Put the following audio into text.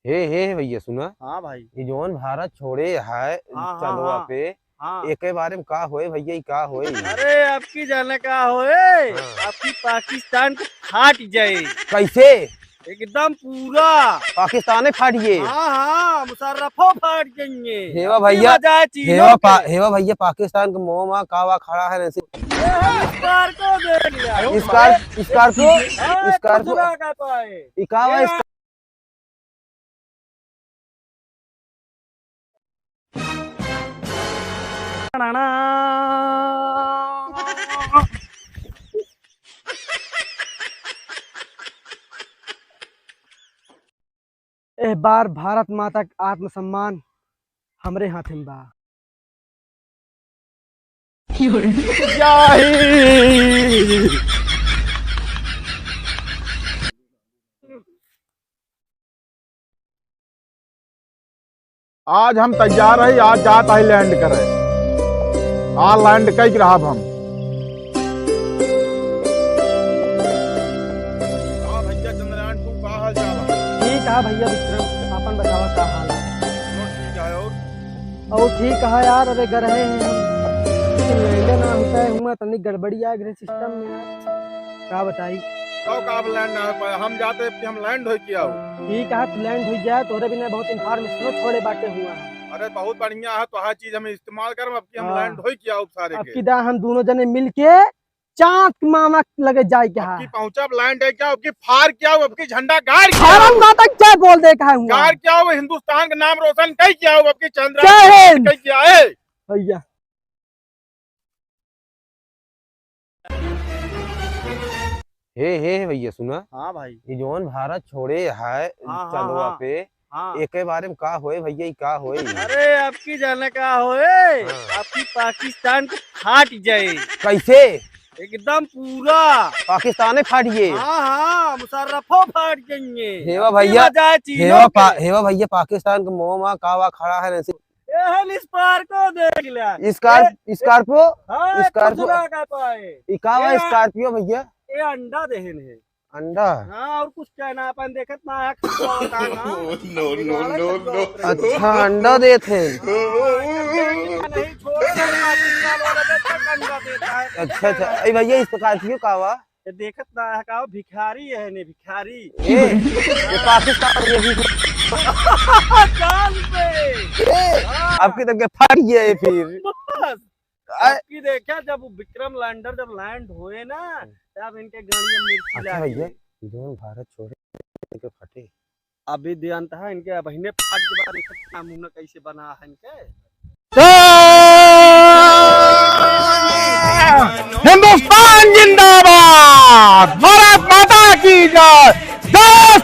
हे भैया सुना। हाँ भाई। ये जोन भारत छोड़े है हाँ, चंदवा हाँ, पे हाँ। एक के बारे में का होए भैया, ये का होए? अरे आपकी जाने का होए, आपकी पाकिस्तान को फाट जाए। कैसे? एकदम पूरा पाकिस्तान में फाटिए? हाँ हाँ, मुशर्रफो फाट जाएंगे। हेवा भैया, हेवा भैया पाकिस्तान का मोह माँ कावा खड़ा है ऐसे। स्कार्पियो देख लिया। स्कार्पियो स्कार्पियो का पाए। इकावा एह बार भारत माता का आत्मसम्मान हमरे हाथ में बा। आज हम तैयार है, आज जात है लैंड करे। आज लैंड कई रहा हम। भैया चंद्रयान 2 का हाल चाल है? ठीक है भैया विक्रम, अपन बतावा का हाल है? और ठीक है यार, अरे गर रहे हैं हम, लेकिन लैंड ना होता है हुआ तनिक गड़बड़ी आ गई सिस्टम में यार, क्या बताई। कब लैंड ना हो पाया, हम जाते कि हम लैंड हो किया हो। ठीक है तो लैंड हो जाए, तोरे बिना बहुत इन्फॉर्मेशन छोड़े बाटे हुआ है। अरे बहुत बढ़िया है, तो हर चीज हमें इस्तेमाल कर, अब की हम हाँ। लैंड हो किया हो सारे अब के। की दा हम दोनों जने मिलके चाँद मामा लगे जाए क्या अब की पहुंचा, अब लैंड है क्या, अब की फार क्या हो, अब की झंडा गाड़ क्या भारत हो, माता क्या बोल दे का हुआ गाड़ क्या हो, हिंदुस्तान का नाम रोशन कई क्या हो, अब की जय चंद्रयान हिंद। कई क्या है भैया। हे भैया सुना। हाँ भाई। ये जोन भारत छोड़े है हाँ, चंदवा हाँ, पे हाँ। एक के बारे में का होए भैया, ये का होए? अरे आपकी जाने का होए, आपकी पाकिस्तान को फाट जाए। कैसे? एकदम पूरा पाकिस्तान में फाटिए? हाँ हाँ, मुशर्रफो फाट जाएंगे। हेवा भैया, हेवा भैया पाकिस्तान का मोह माँ कावा खड़ा है ऐसे। स्कार्पियो देख लिया। स्कार्पियो स्कार्पियो का पाए। इकावा स्कार्पियो भैया। ये अंडा देहन है। अंडा? हाँ, और कुछ कहना अपन देखत ना है। नो। अच्छा अंडा देते हैं। नहीं छोड़ना, पाकिस्तान वाला देता अंडा देता है। अच्छा अरे भैया स्कार्पियो कावा ये देखत ना है का भिखारी है ने भिखारी। ये पाकिस्तान ये भी चाल पे आपकी तो क्या फाट गया है फिर। बस आपकी देखा, जब विक्रम लैंडर जब लैंड हुए ना, तब इनके गाड़ियां मिर्ची अच्छा लगी। भैया जोन भारत छोड़े के फटे अभी देंत है इनके बहिने फाट के बाद इतना मुंह कैसे बना है इनके। हिंदुस्तान जिंदाबाद, भारत माता की जय, जय